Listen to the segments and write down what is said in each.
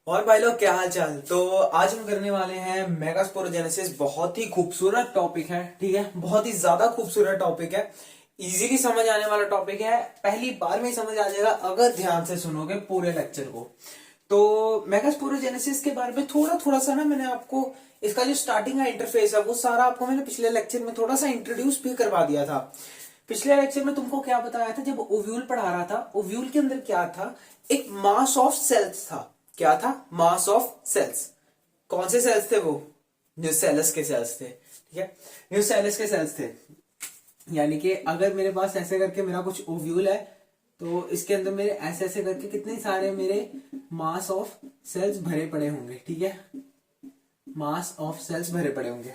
और भाई लोग क्या हाल चाल। तो आज हम करने वाले हैं मेगास्पोरोजेनेसिस। बहुत ही खूबसूरत टॉपिक है, ठीक है, बहुत ही ज्यादा खूबसूरत टॉपिक है। इजीली समझ आने वाला टॉपिक है, पहली बार में ही समझ आ जाएगा अगर ध्यान से सुनोगे पूरे लेक्चर को। तो मेगास्पोरोजेनेसिस के बारे में थोड़ा थोड़ा सा ना मैंने आपको इसका जो स्टार्टिंग का इंटरफेस है वो सारा आपको मैंने पिछले लेक्चर में थोड़ा सा इंट्रोड्यूस भी करवा दिया था। पिछले लेक्चर में तुमको क्या बताया था, जब ओव्यूल पढ़ा रहा था, ओव्यूल के अंदर क्या था, एक मास ऑफ सेल्स था। क्या था? Mass of cells. कौन से सेल्स थे वो? न्यूसेलस के सेल्स थे, ठीक है, न्यूसेलस के सेल्स थे। यानी कि अगर मेरे पास ऐसे करके मेरा कुछ ओव्यूल है तो इसके अंदर मेरे ऐसे ऐसे करके कितने सारे मेरे मास ऑफ सेल्स भरे पड़े होंगे, ठीक है, मास ऑफ सेल्स भरे पड़े होंगे।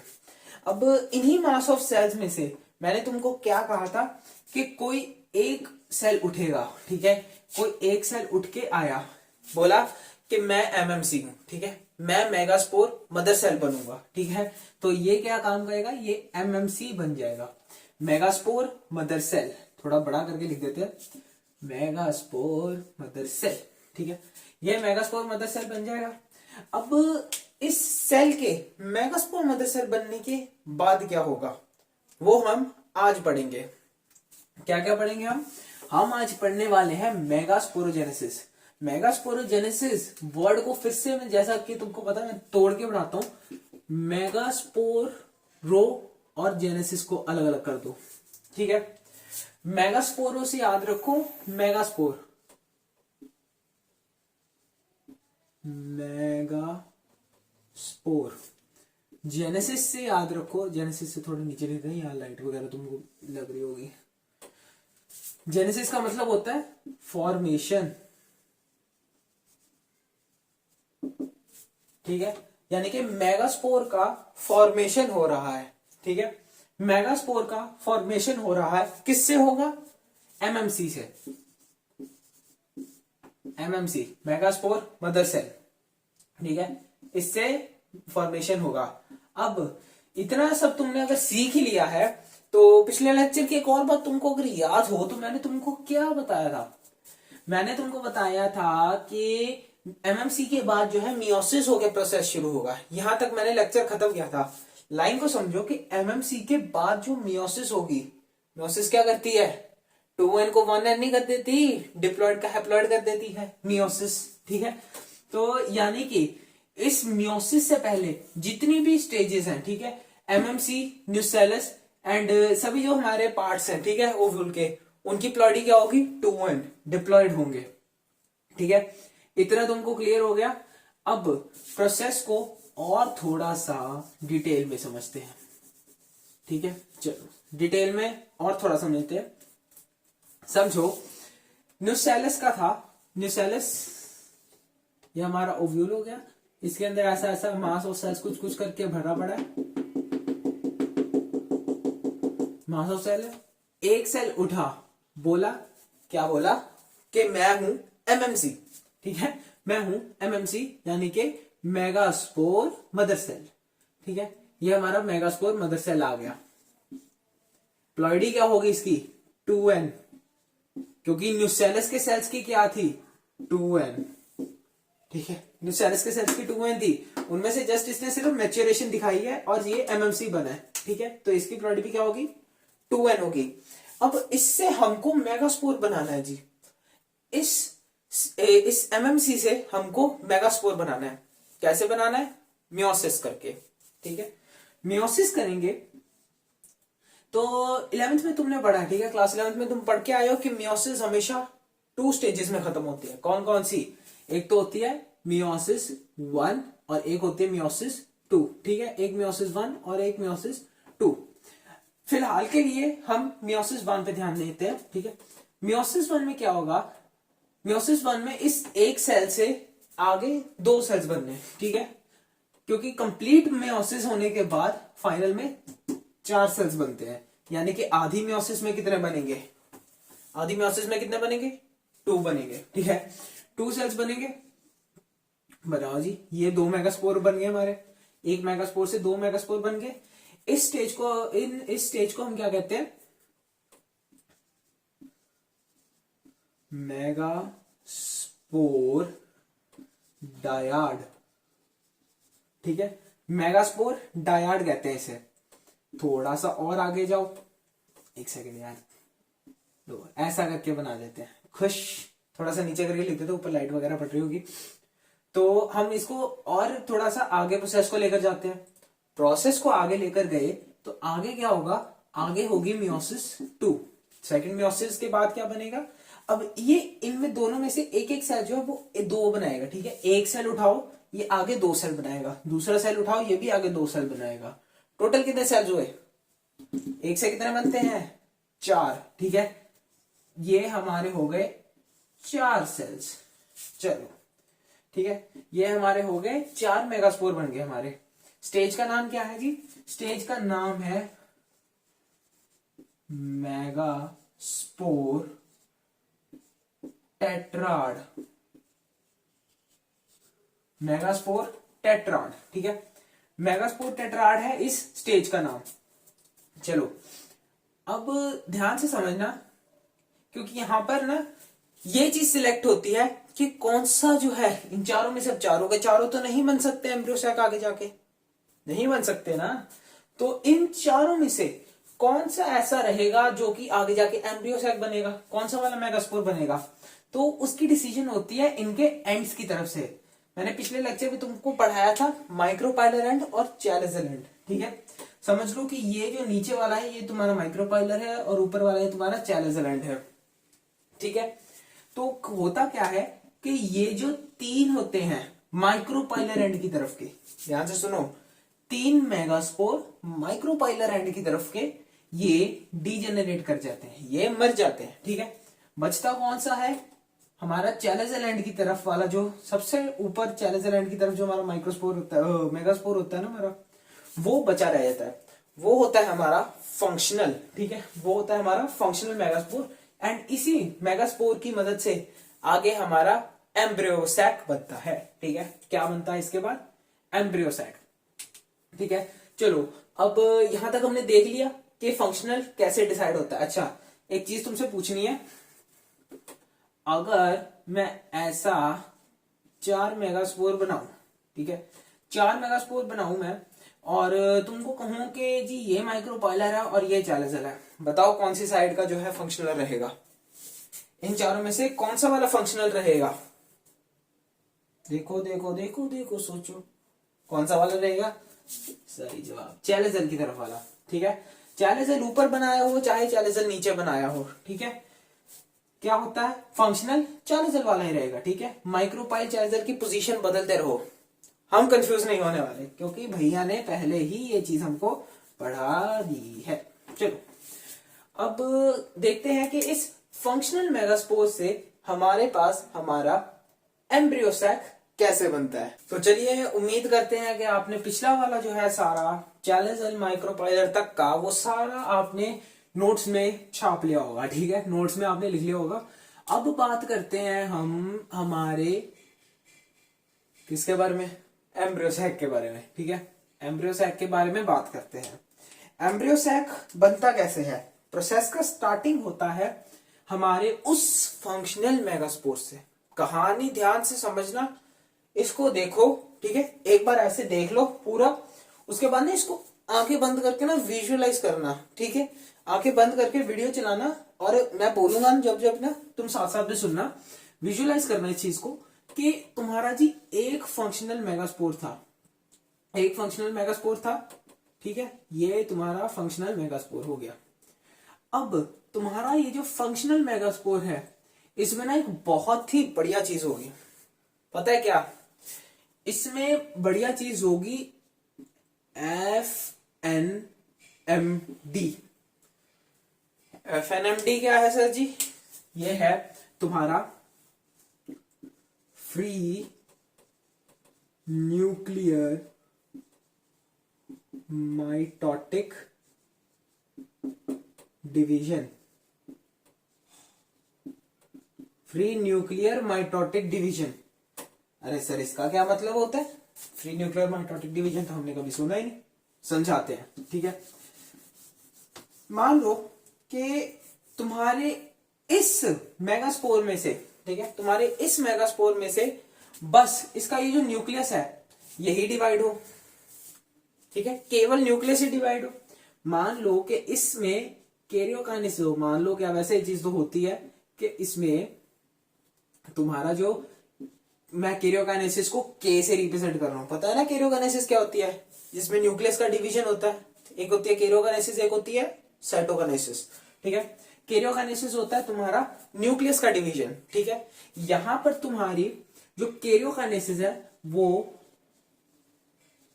अब इन्हीं मास ऑफ सेल्स में से मैंने तुमको क्या कहा था कि कोई एक सेल उठेगा, ठीक है, कोई एक सेल उठ के आया, बोला कि मैं एमएमसी हूं, ठीक है, मैं मेगास्पोर मदर सेल बनूंगा, ठीक है। तो ये क्या काम करेगा, ये एमएमसी बन जाएगा, मेगास्पोर मदर सेल। थोड़ा बड़ा करके लिख देते हैं, मेगास्पोर मदर सेल, ठीक है, ये मेगास्पोर मदर सेल बन जाएगा। अब इस सेल के मेगास्पोर मदर सेल बनने के बाद क्या होगा वो हम आज पढ़ेंगे। क्या क्या पढ़ेंगे हम आज पढ़ने वाले हैं मेगास्पोरोजेनेसिस। मेगास्पोरोजेनेसिस वर्ड को फिर से मैं, जैसा कि तुमको पता है, मैं तोड़ के बनाता हूं। मेगास्पोरो और जेनेसिस को अलग अलग कर दो, ठीक है। मेगास्पोरो से याद रखो, मेगास्पोर, मेगास्पोर। जेनेसिस से याद रखो, जेनेसिस से थोड़ा नीचे लिख दें, यहाँ लाइट वगैरह तुमको लग रही होगी। जेनेसिस का मतलब होता है फॉर्मेशन, ठीक है, यानी कि मेगास्पोर का फॉर्मेशन हो रहा है, ठीक है, मेगास्पोर का फॉर्मेशन हो रहा है। किससे होगा? एमएमसी से, एमएमसी मेगास्पोर मदर सेल, ठीक है, इससे फॉर्मेशन होगा। अब इतना सब तुमने अगर सीख ही लिया है तो पिछले लेक्चर की एक और बात तुमको अगर याद हो तो मैंने तुमको क्या बताया था, मैंने तुमको बताया था कि एमएमसी के बाद जो है मियोसिस होकर प्रोसेस शुरू होगा। यहां तक मैंने लेक्चर खत्म किया था। लाइन को समझो कि एमएमसी के बाद जो मियोसिस होगी, मियोसिस क्या करती है, 2n को 1n नहीं कर देती, डिप्लॉइड का हैप्लॉइड कर देती है मियोसिस, ठीक है। तो यानी कि इस मियोसिस से पहले जितनी भी स्टेजेस हैं, ठीक है, एमएमसी, न्यूसेलस एंड सभी जो हमारे पार्ट्स हैं, ठीक है, ओव्यूल के, उनकी प्लॉइडी क्या होगी, 2n डिप्लॉइड होंगे, ठीक है। इतना तुमको क्लियर हो गया। अब प्रोसेस को और थोड़ा सा डिटेल में समझते हैं, ठीक है, चलो डिटेल में और थोड़ा समझते हैं। समझो, न्यूसेलस का था, न्यूसेलस ये हमारा ओव्यूल हो गया, इसके अंदर ऐसा ऐसा मास ऑफ सेल्स कुछ कुछ करके भरा पड़ा है, मास ऑफ सेल है। एक सेल उठा, बोला, क्या बोला कि मैं हूं एमएमसी, ठीक है, मैं हूं एमएमसी, यानी कि मेगास्पोर मदर सेल, ठीक है, ये हमारा मेगास्पोर मदर सेल आ गया। प्लॉइडी क्या होगी इसकी, 2n, क्योंकि न्यूसेलस के सेल्स की क्या थी, 2n, ठीक है, न्यूसेलस के सेल्स की 2n थी, उनमें से जस्ट इसने सिर्फ मैच्योरेशन दिखाई है और ये एमएमसी बना है, ठीक है, तो इसकी प्लॉइडी भी क्या होगी, 2n होगी। अब इससे हमको मेगास्पोर बनाना है जी, इस एमएमसी से हमको मेगास्पोर बनाना है। कैसे बनाना है? मियोसिस करके, ठीक है, मियोसिस करेंगे। तो 11th में तुमने पढ़ा, ठीक है, क्लास 11th में तुम पढ़ के आए हो कि मियोसिस हमेशा 2 स्टेजेस में खत्म होती है। कौन कौन सी? एक तो होती है मियोसिस 1 और एक होती है मियोसिस 2, ठीक है, एक मियोसिस 1 और एक मियोसिस 2। फिलहाल के लिए हम मियोसिस 1 पे ध्यान देते हैं, ठीक है। मियोसिस 1 में क्या होगा, मियोसिस 1 में इस एक सेल से आगे 2 सेल्स बनने, ठीक है, क्योंकि कंप्लीट मियोसिस होने के बाद फाइनल में 4 सेल्स बनते हैं। यानी कि आधी मियोसिस में कितने बनेंगे, आधी मियोसिस में कितने बनेंगे, 2 बनेंगे, ठीक है, 2 सेल्स बनेंगे। बताओ जी, ये 2 मेगास्पोर बन गए हमारे, एक मेगास्पोर से 2 मेगास्पोर बन गए। इस स्टेज को हम क्या कहते हैं, मेगास्पोर डायाड, ठीक है, मेगास्पोर डायाड कहते हैं इसे। थोड़ा सा और आगे जाओ, एक सेकंड यार, दो ऐसा करके बना देते हैं, खुश, थोड़ा सा नीचे करके लिखते थे, ऊपर लाइट वगैरह पड़ रही होगी। तो हम इसको और थोड़ा सा आगे प्रोसेस को लेकर जाते हैं। प्रोसेस को आगे लेकर गए तो आगे क्या होगा, आगे होगी मियोसिस 2। सेकंड मियोसिस के बाद क्या बनेगा, अब ये इनमें दोनों में से एक एक सेल जो है वो दो बनाएगा, ठीक है। एक सेल उठाओ, ये आगे दो सेल बनाएगा, दूसरा सेल उठाओ, ये भी आगे दो सेल बनाएगा। टोटल कितने सेल हुए, एक से कितने बनते हैं, 4, ठीक है। ये हमारे हो गए 4 सेल्स, चलो ठीक है, ये हमारे हो गए 4 मेगास्पोर बन गए हमारे। स्टेज का नाम क्या है जी, स्टेज का नाम है मेगास्पोर टेट्राड, मेगास्पोर टेट्राड, ठीक है। मेगास्पोर टेट्राड है इस स्टेज का नाम। चलो अब ध्यान से समझना, क्योंकि यहां पर ना ये चीज सिलेक्ट होती है कि कौन सा जो है, इन चारों में से, अब चारों के चारों तो नहीं बन सकते एम्ब्रियो सैक, आगे जाके नहीं बन सकते ना। तो इन चारों में से कौन सा ऐसा रहेगा जो कि आगे जाके एम्ब्रियो सैक बनेगा, कौन सा वाला मेगास्पोर बनेगा, तो उसकी डिसीजन होती है इनके एंड्स की तरफ से। मैंने पिछले लेक्चर में तुमको पढ़ाया था माइक्रोपाइलर एंड और चैलेजल एंड, ठीक है। समझ लो कि ये जो नीचे वाला है ये तुम्हारा माइक्रोपाइलर है और ऊपर वाला है तुम्हारा चैलेजल एंड है, ठीक है। तो होता क्या है कि ये जो 3 होते हैं माइक्रोपाइलर एंड की तरफ के, ध्यान से सुनो, 3 मेगास्पोर माइक्रोपाइलर एंड की तरफ के ये डीजेनरेट कर जाते हैं, ये मर जाते हैं, ठीक है। बचता कौन सा है, हमारा चैलेजल एंड की तरफ वाला, जो सबसे ऊपर चैलेजल एंड की तरफ जो हमारा माइक्रोस्पोर होता है, मेगास्पोर होता है ना हमारा, वो बचा रह जाता है। वो होता है हमारा फंक्शनल, ठीक है, वो होता है हमारा फंक्शनल मेगास्पोर। एंड इसी मेगास्पोर की मदद से आगे हमारा एम्ब्रियो सैक बनता है, ठीक है। क्या बनता है इसके बाद, एम्ब्रियो सैक, ठीक है। चलो अब यहां तक हमने देख लिया कि फंक्शनल कैसे डिसाइड होता है। अच्छा एक चीज तुमसे पूछनी है, अगर मैं ऐसा 4 मेगास्पोर बनाऊं, ठीक है, 4 मेगास्पोर बनाऊं मैं, और तुमको कहूं कि जी ये माइक्रोपाइलर है और ये चैलेजल है, बताओ कौन सी साइड का जो है फंक्शनल रहेगा, इन चारों में से कौन सा वाला फंक्शनल रहेगा, देखो देखो देखो देखो, सोचो कौन सा वाला रहेगा। सही जवाब चैलेजल की तरफ वाला, ठीक है। चैलेजल ऊपर बनाया हो चाहे चैलेजल नीचे बनाया हो, ठीक है, क्या होता है, फंक्शनल चैलेजल वाला ही रहेगा, ठीक है। माइक्रोपाइल चैलेजल की पोजीशन बदलते रहो, हम कंफ्यूज नहीं होने वाले, क्योंकि भैया ने पहले ही ये चीज हमको पढ़ा दी है। चलो अब देखते हैं कि इस फंक्शनल मेगास्पोर से हमारे पास हमारा एम्ब्रियो सैक कैसे बनता है। तो चलिए उम्मीद करते हैं कि आपने पिछला वाला जो है सारा चैलेजल माइक्रोपाइलर तक का वो सारा आपने नोट्स में छाप लिया होगा, ठीक है, नोट्स में आपने लिख लिया होगा। अब बात करते हैं हम हमारे किसके बारे में, एम्ब्रियो सैक के बारे में, ठीक है। एम्ब्रियो सैक के बारे में बात करते हैं। एम्ब्रियो सैक बनता कैसे है, प्रोसेस का स्टार्टिंग होता है हमारे उस फंक्शनल मेगास्पोर से। कहानी ध्यान से समझना, इसको देखो, ठीक है, एक बार ऐसे देख लो पूरा, उसके बाद ना इसको आंखें बंद करके ना विजुअलाइज करना, ठीक है, आंखें बंद करके वीडियो चलाना, और मैं बोलूंगा जब जब ना तुम साथ साथ में सुनना, विजुअलाइज करना इस चीज को कि तुम्हारा जी एक फंक्शनल मेगास्पोर था, एक फंक्शनल मेगास्पोर था, ठीक है, ये तुम्हारा फंक्शनल मेगास्पोर हो गया। अब तुम्हारा ये जो फंक्शनल मेगास्पोर है इसमें ना एक बहुत ही बढ़िया चीज होगी, पता है क्या, इसमें बढ़िया चीज होगी FNMD। FNMD क्या है सर जी, ये है तुम्हारा free nuclear mitotic division, free nuclear mitotic division. अरे सर इसका क्या मतलब होता है, फ्री न्यूक्लियर माइटोटिक डिवीजन तो हमने कभी सुना ही नहीं, समझाते हैं, ठीक है। मान लो कि तुम्हारे इस मेगास्पोर में से, ठीक है, तुम्हारे इस मेगास्पोर में से बस इसका ये जो न्यूक्लियस है यही डिवाइड हो, ठीक है, केवल न्यूक्लियस ही डिवाइड हो। मान लो कि इसमें कैरियोकाइनेसिस हो, मान लो क्या वैसे चीज तो होती है कि इसमें तुम्हारा जो, मैं कैरियोकाइनेसिस को के से रिप्रेजेंट कर रहा हूं, पता है ना कैरियोकाइनेसिस क्या होती है, जिसमें न्यूक्लियस का डिवीजन होता है। एक होती है कैरियोकाइनेसिस, एक होती है साइटोकाइनेसिस, ठीक है। कैरियोकाइनेसिस होता है तुम्हारा न्यूक्लियस का डिवीजन, ठीक है। यहां पर तुम्हारी जो कैरियोकाइनेसिस है वो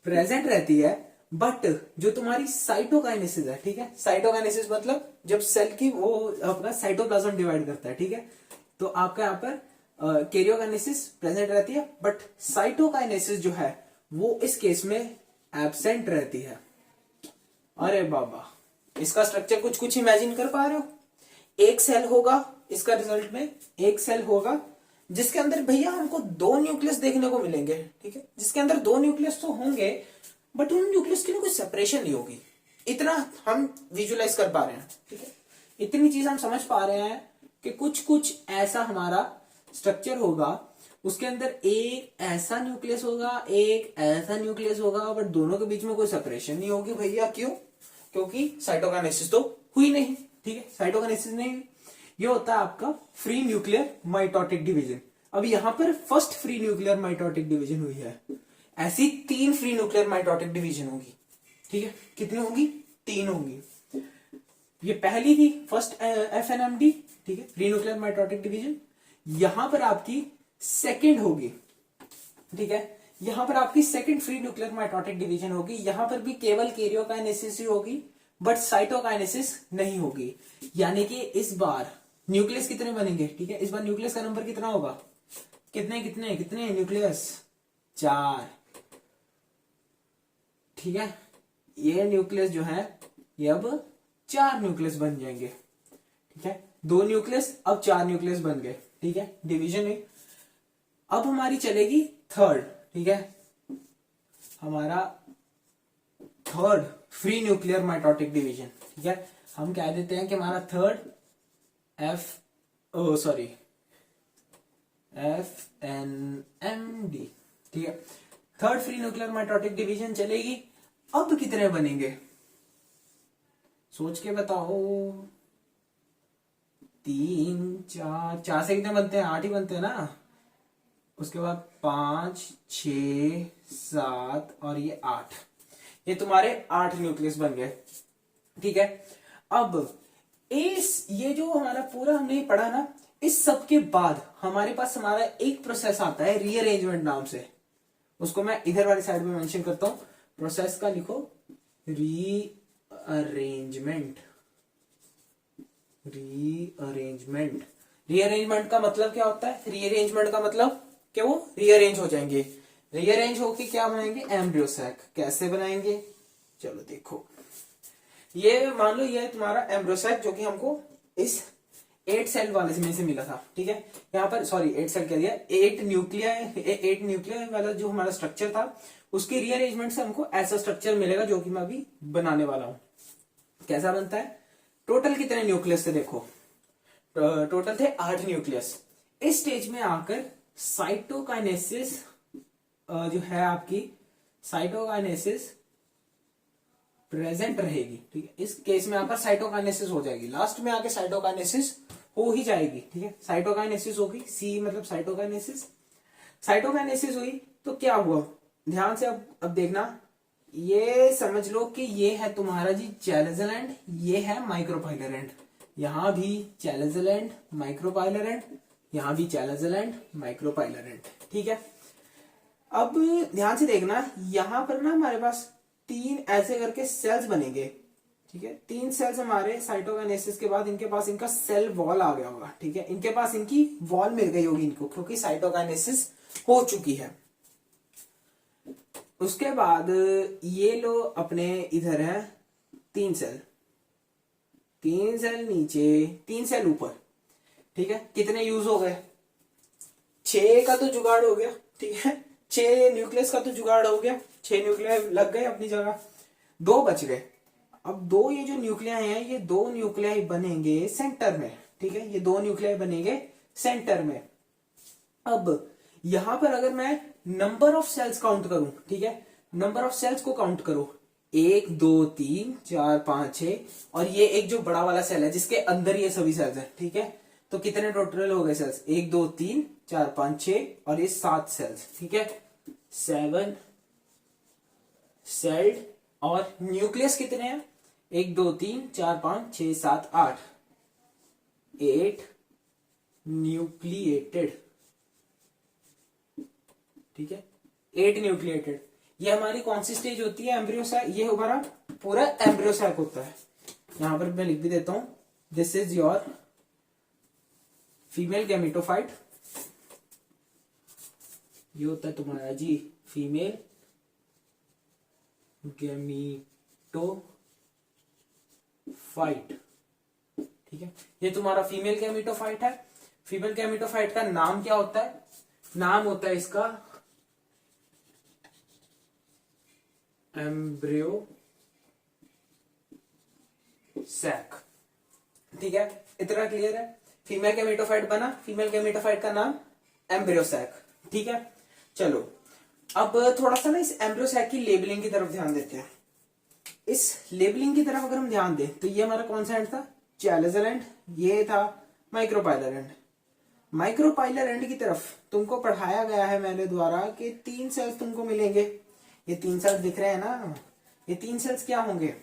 प्रेजेंट रहती है, बट जो तुम्हारी साइटोकाइनेसिस है, ठीक है, साइटोकाइनेसिस मतलब जब सेल की वो अपना साइटोप्लाज्म डिवाइड करता है, ठीक है, तो आपका यहाँ पर कैरियोकाइनेसिस प्रेजेंट रहती है, बट साइटोकाइनेसिस जो है वो इस केस में एब्सेंट रहती है। अरे बाबा, इसका स्ट्रक्चर कुछ कुछ इमेजिन कर पा रहे हो। एक सेल होगा, इसका रिजल्ट में एक सेल होगा जिसके अंदर भैया हमको दो न्यूक्लियस देखने को मिलेंगे, ठीक है, जिसके अंदर दो न्यूक्लियस तो होंगे बट उन न्यूक्लियस की कोई सेपरेशन नहीं होगी। इतना हम विजुलाइज कर पा रहे हैं, ठीक है, इतनी चीज हम समझ पा रहे हैं कि कुछ कुछ ऐसा हमारा स्ट्रक्चर होगा, उसके अंदर एक ऐसा न्यूक्लियस होगा, एक ऐसा न्यूक्लियस होगा, बट दोनों के बीच में कोई सेपरेशन नहीं होगी। भैया क्यों? क्योंकि साइटोकाइनेसिस तो हुई नहीं, ठीक है, साइटोकाइनेसिस नहीं हुई। ये होता है आपका फ्री न्यूक्लियर माइटोटिक डिवीजन। अब यहां पर first free nuclear mitotic division हुई है, ऐसी 3 फ्री न्यूक्लियर माइटोटिक डिवीजन होगी, ठीक है, कितनी होगी? 3 होंगी। ये पहली थी फर्स्ट FNMD, ठीक है, फ्री न्यूक्लियर माइटोटिक डिवीजन। यहां पर आपकी सेकंड होगी, ठीक है, यहां पर आपकी second free nuclear mitotic division होगी। यहां पर भी केवल कैरियोकाइनेसिस ही होगी, बट साइटोकाइनेसिस नहीं होगी। यानी कि इस बार न्यूक्लियस कितने बनेंगे? ठीक है, इस बार न्यूक्लियस का नंबर कितना होगा? कितने कितने कितने न्यूक्लियस? 4, ठीक है। ये न्यूक्लियस जो है ये अब 4 न्यूक्लियस बन जाएंगे, ठीक है, 2 न्यूक्लियस अब 4 न्यूक्लियस बन गए, ठीक है, डिवीजन में। अब हमारी चलेगी थर्ड, ठीक है, हमारा third free nuclear mitotic division, ठीक है। हम कह देते हैं कि हमारा थर्ड FNMD, ठीक है, third free nuclear mitotic division चलेगी। अब कितने बनेंगे? सोच के बताओ। 3 4, 4 से कितने बनते हैं? 8 ही बनते हैं ना। उसके बाद 5 6 7 और ये 8, ये तुम्हारे 8 न्यूक्लियस बन गए, ठीक है। अब ये जो हमारा पूरा हमने पढ़ा ना, इस सब के बाद हमारे पास हमारा एक प्रोसेस आता है रीअरेंजमेंट नाम से। उसको मैं इधर वाली साइड में मेंशन करता हूं। प्रोसेस का लिखो रीअरेंजमेंट। रीअरेंजमेंट का मतलब क्या होता है? रीअरेंजमेंट का मतलब कि वो रीअरेंज हो जाएंगे। रीअरेंज होके क्या बनाएंगे? Embryo sac. कैसे बनाएंगे? चलो देखो, ये मान लो ये तुम्हारा एम्ब्रियो सैक जो कि हमको इस 8 सेल वाले में से मिला था, ठीक है। यहाँ पर 8 सेल कह दिया, 8 न्यूक्लिया वाला जो हमारा स्ट्रक्चर था, उसके रीअरेंजमेंट से हमको ऐसा स्ट्रक्चर मिलेगा जो कि मैं अभी बनाने वाला हूं। कैसा बनता है? टोटल कितने न्यूक्लियस थे? देखो, टोटल थे 8 न्यूक्लियस। इस स्टेज में आकर साइटोकाइनेसिस जो है आपकी, साइटोकाइनेसिस प्रेजेंट रहेगी, ठीक है। इस केस में आकर साइटोकाइनेसिस हो जाएगी, लास्ट में आकर साइटोकाइनेसिस हो ही जाएगी, ठीक है। साइटोकाइनेसिस होगी, सी मतलब साइटोकाइनेसिस। साइटोकाइनेसिस हुई तो क्या हुआ? ध्यान से अब देखना, ये समझ लो कि ये है तुम्हारा जी चैलेंजल एंड, ये है माइक्रोपाइलर एंड। यहां भी चैलेंजल एंड माइक्रोपाइलर एंड, यहां भी चैलेंजल एंड माइक्रोपाइलर एंड, ठीक है। अब ध्यान से देखना, यहां पर ना हमारे पास 3 ऐसे करके सेल्स बनेंगे, ठीक है। 3 सेल्स हमारे साइटोकाइनेसिस के बाद इनके पास इनका सेल वॉल आ गया होगा, ठीक है। इनके पास इनकी वॉल मिल गई होगी इनको, क्योंकि साइटोकाइनेसिस हो चुकी है। उसके बाद ये लो अपने इधर है 3 सेल, 3 सेल नीचे, 3 सेल ऊपर, ठीक है। कितने यूज हो गए? 6 का तो जुगाड़ हो गया, ठीक है, 6 न्यूक्लियस का तो जुगाड़ हो गया, 6 न्यूक्लियस लग गए अपनी जगह, 2 बच गए। अब 2 ये जो न्यूक्लियाई हैं, ये 2 न्यूक्लियाई बनेंगे सेंटर में, ठीक है, ये 2 न्यूक्लियाई बनेंगे सेंटर में। अब यहां पर अगर मैं नंबर ऑफ सेल्स काउंट करूं, ठीक है, नंबर ऑफ सेल्स को काउंट करो, 1 2 3 4 5 6, और ये एक जो बड़ा वाला सेल है जिसके अंदर ये सभी सेल्स है, ठीक है, तो कितने टोटल हो गए सेल्स, 1 2 3 4 5 6, और ये 7 सेल्स, ठीक है, 7 सेल्ड। और न्यूक्लियस कितने हैं, 1 2 3 4 5 6 7 8, 8 न्यूक्लिएटेड, ठीक है, 8 न्यूक्लिएटेड। ये हमारी कौन सी स्टेज होती है, एम्ब्रियो सैक, ये हमारा पूरा एम्ब्रियो सैक होता है। यहां पर मैं लिख भी देता हूं, this is your female gametophyte, ये होता है तुम्हारा जी फीमेल गैमेटोफाइट, ठीक है, ये तुम्हारा फीमेल गैमेटोफाइट है। फीमेल गैमेटोफाइट का नाम क्या होता है, नाम होता है इसका एम्ब्रियो सैक, ठीक है, इतना क्लियर है। फीमेल गैमेटोफाइट बना, फीमेल गैमेटोफाइट का नाम एम्ब्रियो सैक, ठीक है। चलो अब थोड़ा सा ना इस एम्ब्रियो सैक की लेबलिंग की तरफ ध्यान देते हैं। इस लेबलिंग की तरफ अगर हम ध्यान दें तो ये हमारा कौन सा एंड था, चैलेजल एंड, ये था माइक्रोपाइलर एंड। माइक्रोपाइलर एंड की तरफ तुमको पढ़ाया गया है मेरे द्वारा कि 3 सेल्स तुमको मिलेंगे। ये 3 सेल्स दिख रहे हैं ना, ये 3 सेल्स क्या होंगे,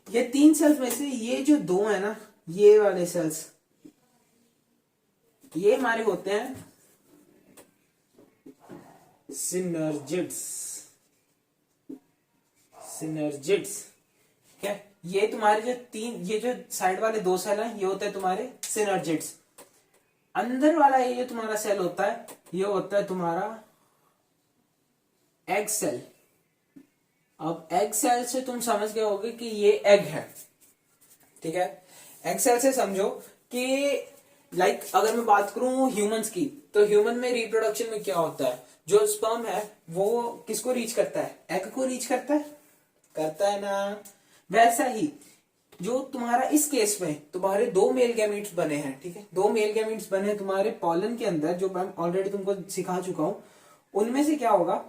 ये 3 सेल्स में से ये जो 2 है ना, ये वाले सेल्स, ये हमारे होते हैं सिनर्जिड्स, सिनर्जिड्स, ठीक है। ये तुम्हारे जो 3, ये जो साइड वाले 2 सेल हैं, ये होते हैं तुम्हारे सिनर्जिड्स। अंदर वाला ये जो तुम्हारा सेल होता है, ये होता है तुम्हारा एग सेल। अब एग सेल से तुम समझ गए होगे कि ये एग है, ठीक है। एग सेल से समझो कि लाइक अगर मैं बात करूं ह्यूमंस की, तो ह्यूमन में रिप्रोडक्शन में क्या होता है, जो स्पर्म है वो किसको रीच करता है, एग को रीच करता है ना। वैसा ही जो तुम्हारा इस केस में तुम्हारे 2 मेल गैमीट्स बने हैं, ठीक है, 2 मेल गैमीट्स बने हैं तुम्हारे पॉलन के अंदर, जो मैं ऑलरेडी तुमको सिखा चुका हूं। उनमें से क्या होगा,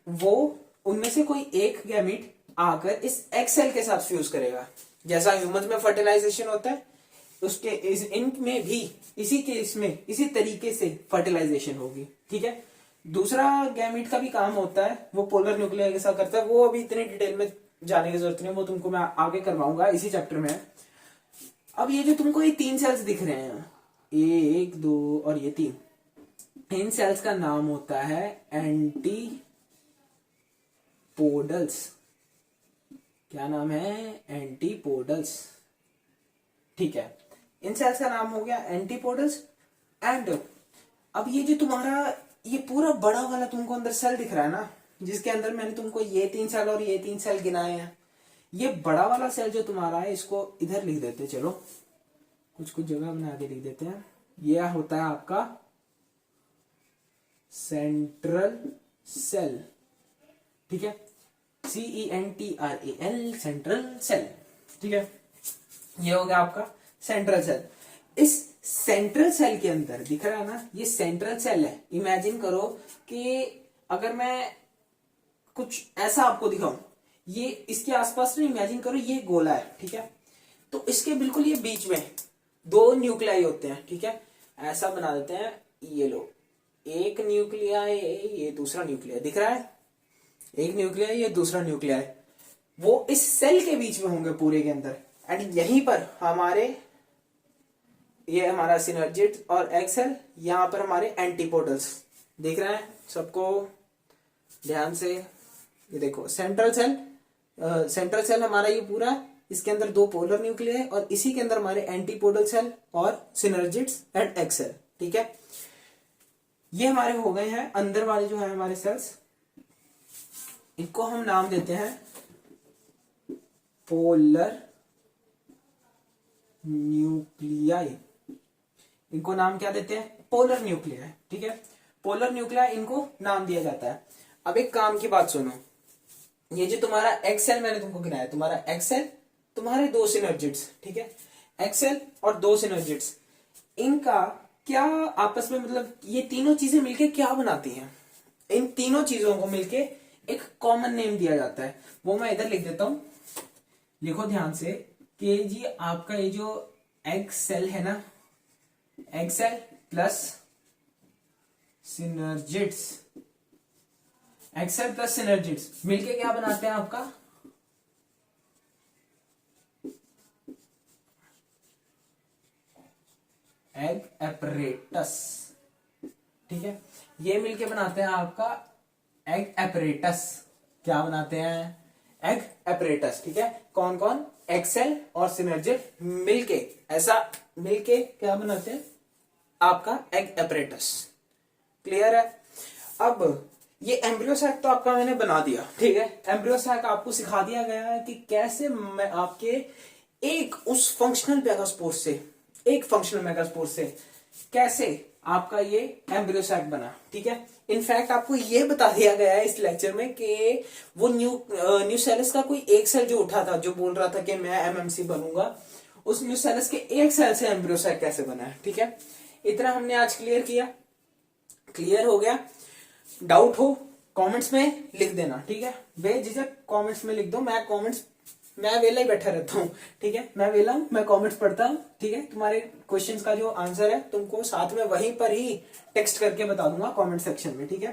वो उनमें से कोई एक गैमीट आकर इस एग सेल के साथ फ्यूज करेगा। जैसा ह्यूमंस में फर्टिलाइजेशन होता है, उसके इनमें भी इसी केस में इसी तरीके से फर्टिलाइजेशन होगी, ठीक है। दूसरा गैमीट का भी काम होता है, वो पोलर न्यूक्लियर के साथ करता है, वो अभी इतने डिटेल में जाने की जरूरत नहीं, वो तुमको मैं आगे करवाऊंगा इसी चैप्टर में। अब ये जो तुमको ये 3 सेल्स दिख रहे हैं, 1 2 और ये 3, इन सेल्स का नाम होता है एंटीपोडल्स। क्या नाम है, एंटीपोडल्स, ठीक है। इन सेल्स का नाम हो गया एंटीपोडल्स। एंड अब ये जो तुम्हारा ये पूरा बड़ा वाला तुमको अंदर सेल दिख रहा है ना, जिसके अंदर मैंने तुमको ये 3 सेल और ये 3 सेल गिनाए हैं, ये बड़ा वाला सेल जो तुम्हारा है, इसको इधर लिख देते, चलो कुछ जगह बना के लिख देते हैं। यह होता है आपका सेंट्रल सेल, ठीक है, CENTRAL, सेंट्रल सेल, ठीक है। ये हो गया आपका सेंट्रल सेल। इस सेंट्रल सेल के अंदर दिख रहा है ना, ये सेंट्रल सेल है। इमेजिन करो कि अगर मैं कुछ ऐसा आपको दिखाऊं, ये इसके आसपास ना इमेजिन करो ये गोला है, ठीक है, तो इसके बिल्कुल ये बीच में 2 न्यूक्लियाई होते हैं, ठीक है, ऐसा बना देते हैं। ये लो, एक न्यूक्लियाई, ये दूसरा न्यूक्लियाई दिख रहा है, एक न्यूक्लियाई, ये दूसरा न्यूक्लियाई, वो इस सेल के बीच में होंगे पूरे के अंदर। एंड यहीं पर हमारे, ये हमारा सिनर्जिड और एग सेल, यहां पर हमारे एंटीपोडल्स दिख रहे हैं सबको ध्यान से। ये देखो सेंट्रल सेल, सेंट्रल सेल हमारा ये पूरा, इसके अंदर 2 पोलर न्यूक्लियर है, और इसी के अंदर हमारे एंटीपोडल सेल और सिनर्जिड्स एंड एग सेल, ठीक है। ये हमारे हो गए हैं अंदर वाले जो है हमारे सेल्स, इनको हम नाम देते हैं पोलर न्यूक्लियाई। इनको नाम क्या देते हैं, पोलर न्यूक्लियाई, ठीक है, पोलर न्यूक्लियाई इनको नाम दिया जाता है। अब एक काम की बात सुनो, ये जो तुम्हारा एग सेल मैंने तुमको गिनाया, तुम्हारा एग सेल, तुम्हारे 2 सिनर्जिड्स, ठीक है, एग सेल और 2 सिनर्जिड्स, इनका क्या आपस में मतलब ये तीनों चीजें मिलके क्या बनाती हैं, इन तीनों चीजों को मिलके एक कॉमन नेम दिया जाता है, वो मैं इधर लिख देता हूं। लिखो ध्यान से कि जी आपका ये जो एग सेल है ना, egg cell plus synergids, egg cell plus synergids मिलके क्या बनाते हैं आपका एग एपरेटस। ठीक है, ये मिलके बनाते हैं आपका एग एपरेटस। क्या बनाते हैं, एग एपरेटस। ठीक है, कौन कौन, एग सेल और सिनर्जिड मिलके, ऐसा मिलके क्या बनाते हैं आपका एग एपरेटस। क्लियर है। अब ये एम्ब्रियो सैक तो आपका मैंने बना दिया। ठीक है, एम्ब्रियो सैक आपको सिखा दिया गया है कि कैसे मैं आपके एक उस फंक्शनल मेगास्पोर से, एक फंक्शनल मेगास्पोर से कैसे आपका ये एम्ब्रियो सैक बना। ठीक है, इनफैक्ट आपको ये बता दिया गया है इस लेक्चर में कि वो न्यू सेल्स का कोई एक सेल जो उठा था, जो बोल रहा था कि मैं एमएमसी बनूंगा, उस न्यू सेल्स के एक सेल से एम्ब्रियो सैक कैसे बना है। ठीक है, इतना हमने आज क्लियर किया। क्लियर हो गया। डाउट हो कमेंट्स में लिख देना। ठीक है, बेझिझक कमेंट्स में लिख दो। मैं वेला ही बैठा रहता हूँ। ठीक है, मैं वेला हूँ, मैं कमेंट्स पढ़ता हूँ। ठीक है, तुम्हारे क्वेश्चंस का जो आंसर है तुमको साथ में वहीं पर ही टेक्स्ट करके बता दूंगा कमेंट सेक्शन में। ठीक है,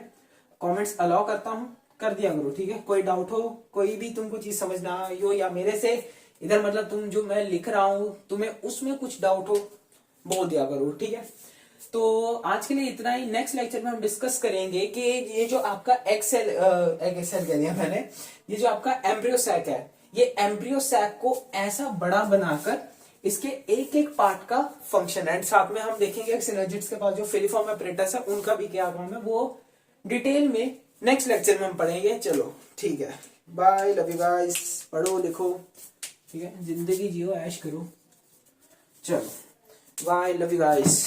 कमेंट्स अलाउ करता हूँ, कर दिया करो। ठीक है, कोई डाउट हो, कोई भी तुमको चीज समझ ना आई हो, या मेरे से इधर मतलब तुम जो मैं लिख रहा हूँ तुम्हें उसमें कुछ डाउट हो, बोल दिया करो। ठीक है, तो आज के लिए इतना ही। नेक्स्ट लेक्चर में हम डिस्कस करेंगे कि ये जो आपका एक्सेल कह दिया मैंने, ये जो आपका एम्ब्रियो सैक है, ये एम्ब्रियो सैक को ऐसा बड़ा बनाकर इसके एक एक पार्ट का फंक्शन एंड साथ में हम देखेंगे सिनर्जिड्स के पास जो फिलिफॉर्म एपरेटस है उनका भी क्या काम है, वो डिटेल में नेक्स्ट लेक्चर में हम पढ़ेंगे। चलो ठीक है, बाय, लव यू गाइस। पढ़ो लिखो, ठीक है, जिंदगी जियो, ऐश करो। चलो बाय, लव यू गाइस।